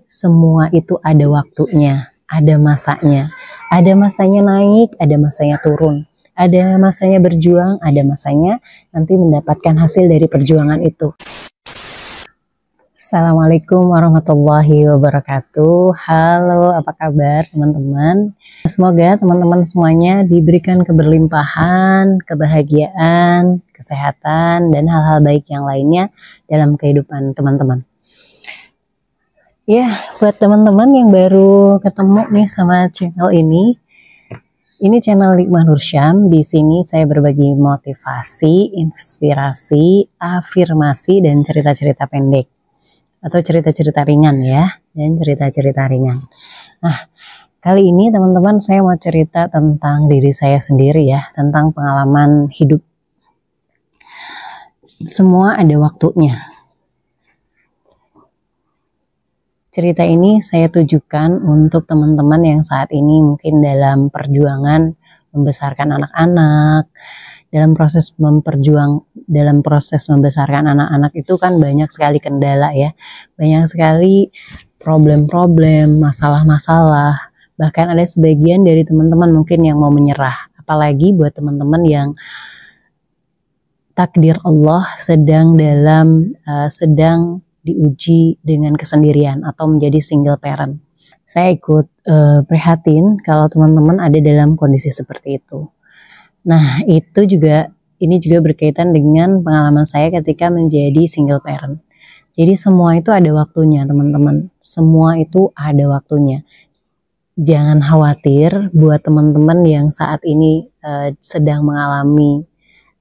Semua itu ada waktunya, ada masanya. Ada masanya naik, ada masanya turun. Ada masanya berjuang, ada masanya nanti mendapatkan hasil dari perjuangan itu. Assalamualaikum warahmatullahi wabarakatuh. Halo, apa kabar teman-teman? Semoga teman-teman semuanya diberikan keberlimpahan, kebahagiaan, kesehatan, dan hal-hal baik yang lainnya dalam kehidupan teman-teman. Ya, buat teman-teman yang baru ketemu nih sama channel ini channel Nikmah Nursyam. Di sini saya berbagi motivasi, inspirasi, afirmasi, dan cerita-cerita pendek atau cerita-cerita ringan ya, dan cerita-cerita ringan. Nah, kali ini teman-teman saya mau cerita tentang diri saya sendiri ya, tentang pengalaman hidup. Semua ada waktunya. Cerita ini saya tujukan untuk teman-teman yang saat ini mungkin dalam perjuangan membesarkan anak-anak, dalam proses membesarkan anak-anak itu kan banyak sekali kendala ya, banyak sekali problem-problem, masalah-masalah, bahkan ada sebagian dari teman-teman mungkin yang mau menyerah, apalagi buat teman-teman yang takdir Allah sedang diuji dengan kesendirian atau menjadi single parent. Saya ikut prihatin kalau teman-teman ada dalam kondisi seperti itu. Nah, ini juga berkaitan dengan pengalaman saya ketika menjadi single parent. Jadi semua itu ada waktunya, teman-teman. Semua itu ada waktunya. Jangan khawatir buat teman-teman yang saat ini sedang mengalami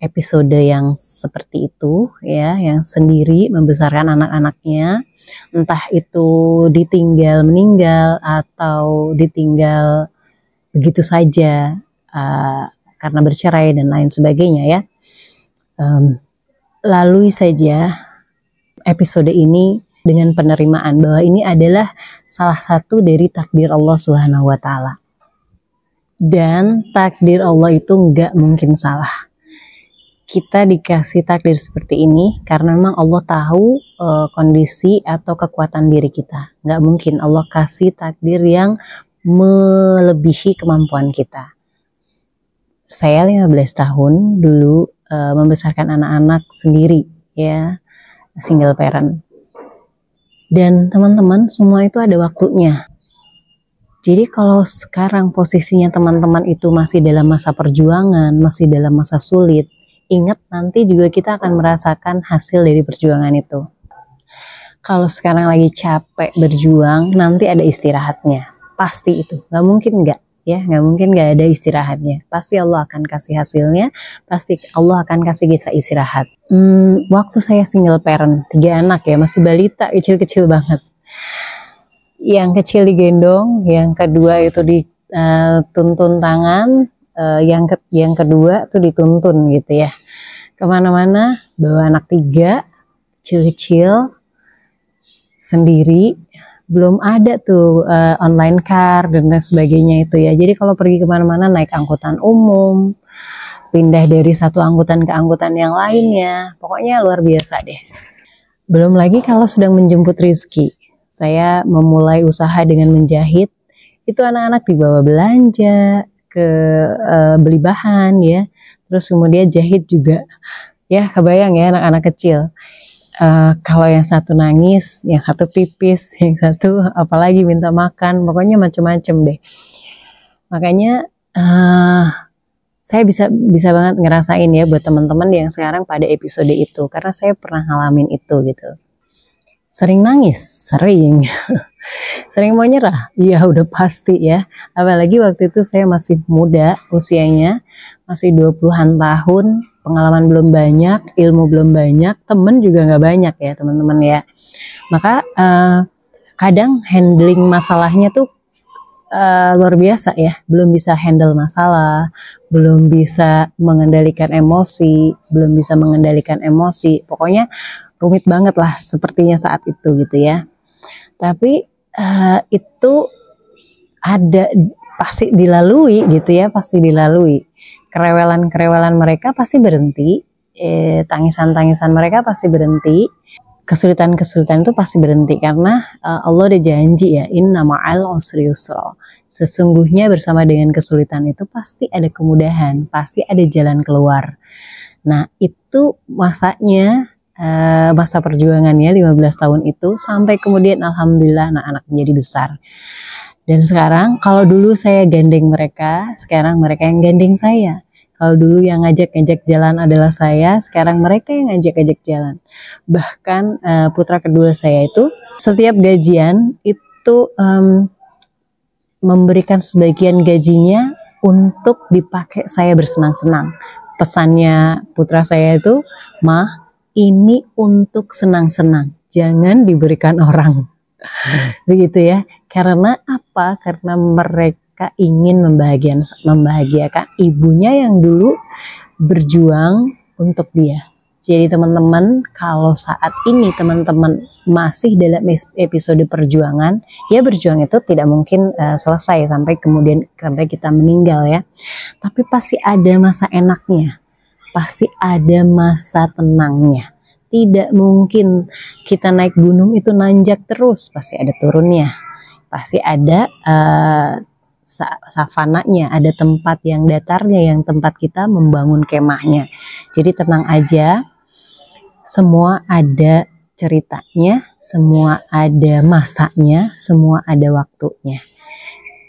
episode yang seperti itu ya, yang sendiri membesarkan anak-anaknya, entah itu ditinggal meninggal atau ditinggal begitu saja karena bercerai dan lain sebagainya ya. Lalui saja episode ini dengan penerimaan bahwa ini adalah salah satu dari takdir Allah Subhanahu wa Ta'ala, dan takdir Allah itu nggak mungkin salah. Kita dikasih takdir seperti ini karena memang Allah tahu kondisi atau kekuatan diri kita. Nggak mungkin Allah kasih takdir yang melebihi kemampuan kita. Saya 15 tahun dulu membesarkan anak-anak sendiri ya, single parent. Dan teman-teman, semua itu ada waktunya. Jadi kalau sekarang posisinya teman-teman itu masih dalam masa perjuangan, masih dalam masa sulit, ingat nanti juga kita akan merasakan hasil dari perjuangan itu. Kalau sekarang lagi capek berjuang, nanti ada istirahatnya. Pasti itu, nggak mungkin nggak ya, nggak mungkin nggak ada istirahatnya. Pasti Allah akan kasih hasilnya, pasti Allah akan kasih kita istirahat. Waktu saya single parent, 3 anak ya, masih balita, kecil-kecil banget. Yang kecil digendong, yang kedua itu dituntun tangan, yang kedua tuh dituntun gitu ya, kemana-mana bawa anak 3 kecil-kecil sendiri, belum ada tuh online car dan lain sebagainya itu ya. Jadi kalau pergi kemana-mana naik angkutan umum, pindah dari satu angkutan ke angkutan yang lainnya, pokoknya luar biasa deh. Belum lagi kalau sedang menjemput rezeki, saya memulai usaha dengan menjahit, itu anak-anak dibawa belanja ke beli bahan ya, terus kemudian jahit juga ya, kebayang ya anak-anak kecil, kalau yang satu nangis, yang satu pipis, yang satu apalagi minta makan, pokoknya macem-macem deh. Makanya saya bisa banget ngerasain ya buat teman-teman yang sekarang pada episode itu, karena saya pernah ngalamin itu gitu. Sering nangis, sering sering mau nyerah, iya udah pasti ya. Apalagi waktu itu saya masih muda usianya, masih 20-an tahun, pengalaman belum banyak, ilmu belum banyak, temen juga nggak banyak ya teman-teman ya. Maka kadang handling masalahnya tuh luar biasa ya, belum bisa handle masalah, belum bisa mengendalikan emosi, pokoknya rumit banget lah sepertinya saat itu gitu ya. Tapi itu ada, pasti dilalui gitu ya, pasti dilalui. Kerewelan mereka pasti berhenti, tangisan mereka pasti berhenti, kesulitan-kesulitan itu pasti berhenti karena Allah udah janji ya, inna ma'al usri yusra. Sesungguhnya bersama dengan kesulitan itu pasti ada kemudahan, pasti ada jalan keluar. Nah, itu masanya, masa perjuangannya 15 tahun itu sampai kemudian alhamdulillah anak-anak menjadi besar. Dan sekarang kalau dulu saya gandeng mereka, sekarang mereka yang gandeng saya. Kalau dulu yang ngajak-ngajak jalan adalah saya, sekarang mereka yang ngajak-ngajak jalan. Bahkan putra kedua saya itu setiap gajian itu memberikan sebagian gajinya untuk dipakai saya bersenang-senang. Pesannya putra saya itu, "Mah, ini untuk senang-senang, jangan diberikan orang." Begitu ya. Karena apa? Karena mereka ingin membahagiakan ibunya yang dulu berjuang untuk dia. Jadi teman-teman, kalau saat ini teman-teman masih dalam episode perjuangan, ya berjuang itu tidak mungkin selesai sampai kita meninggal ya. Tapi pasti ada masa enaknya, pasti ada masa tenangnya. Tidak mungkin kita naik gunung itu nanjak terus, pasti ada turunnya. Pasti ada savananya, ada tempat yang datarnya, yang tempat kita membangun kemahnya. Jadi tenang aja, semua ada ceritanya, semua ada masanya, semua ada waktunya.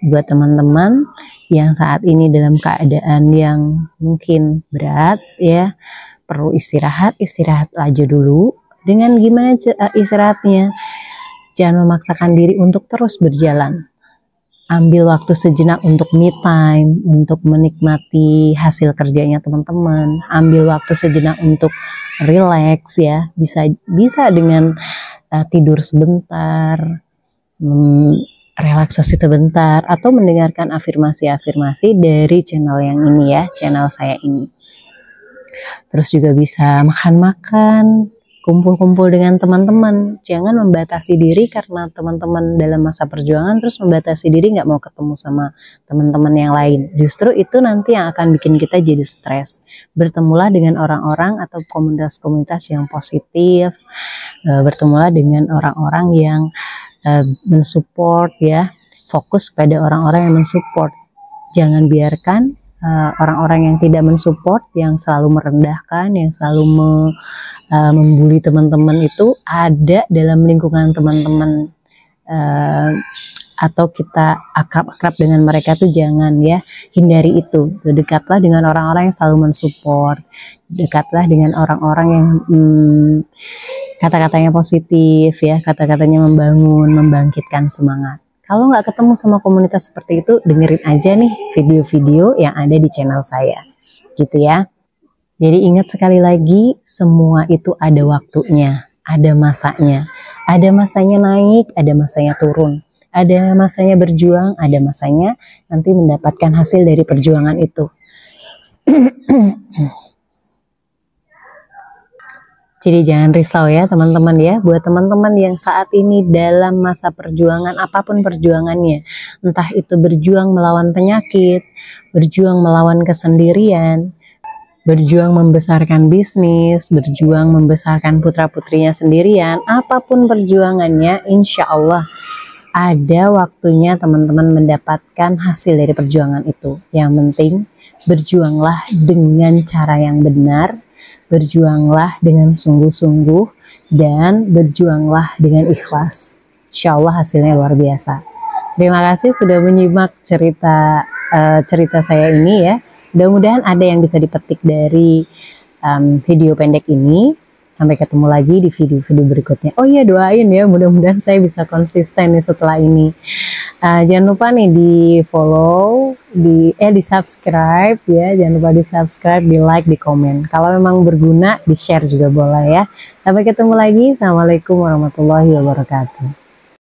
Buat teman-teman yang saat ini dalam keadaan yang mungkin berat ya, perlu istirahat aja dulu. Dengan gimana istirahatnya? Jangan memaksakan diri untuk terus berjalan. Ambil waktu sejenak untuk me time, untuk menikmati hasil kerjanya teman-teman. Ambil waktu sejenak untuk relax ya. Bisa dengan tidur sebentar, relaksasi sebentar, atau mendengarkan afirmasi-afirmasi dari channel yang ini ya, channel saya ini. Terus juga bisa makan-makan, kumpul-kumpul dengan teman-teman. Jangan membatasi diri karena teman-teman dalam masa perjuangan terus membatasi diri nggak mau ketemu sama teman-teman yang lain. Justru itu nanti yang akan bikin kita jadi stres. Bertemulah dengan orang-orang atau komunitas-komunitas yang positif. Bertemulah dengan orang-orang yang mensupport ya. Fokus pada orang-orang yang mensupport. Jangan biarkan orang-orang yang tidak mensupport, yang selalu merendahkan, yang selalu membuli teman-teman itu ada dalam lingkungan teman-teman, atau kita akrab-akrab dengan mereka tuh jangan ya, hindari itu. Dekatlah dengan orang-orang yang selalu mensupport, dekatlah dengan orang-orang yang kata-katanya positif ya, kata-katanya membangun, membangkitkan semangat. Kalau nggak ketemu sama komunitas seperti itu, dengerin aja nih video-video yang ada di channel saya, gitu ya. Jadi ingat sekali lagi, semua itu ada waktunya, ada masanya. Ada masanya naik, ada masanya turun. Ada masanya berjuang, ada masanya nanti mendapatkan hasil dari perjuangan itu. Jadi jangan risau ya teman-teman ya, buat teman-teman yang saat ini dalam masa perjuangan, apapun perjuangannya, entah itu berjuang melawan penyakit, berjuang melawan kesendirian, berjuang membesarkan bisnis, berjuang membesarkan putra-putrinya sendirian, apapun perjuangannya, insya Allah ada waktunya teman-teman mendapatkan hasil dari perjuangan itu. Yang penting berjuanglah dengan cara yang benar, berjuanglah dengan sungguh-sungguh, dan berjuanglah dengan ikhlas. Insya Allah hasilnya luar biasa. Terima kasih sudah menyimak cerita saya ini ya. Mudah-mudahan ada yang bisa dipetik dari video pendek ini. Sampai ketemu lagi di video-video berikutnya. Oh iya, doain ya, mudah-mudahan saya bisa konsisten nih setelah ini. Jangan lupa nih di follow, di subscribe ya. Jangan lupa di subscribe, di like, di komen. Kalau memang berguna, di share juga boleh ya. Sampai ketemu lagi. Assalamualaikum warahmatullahi wabarakatuh.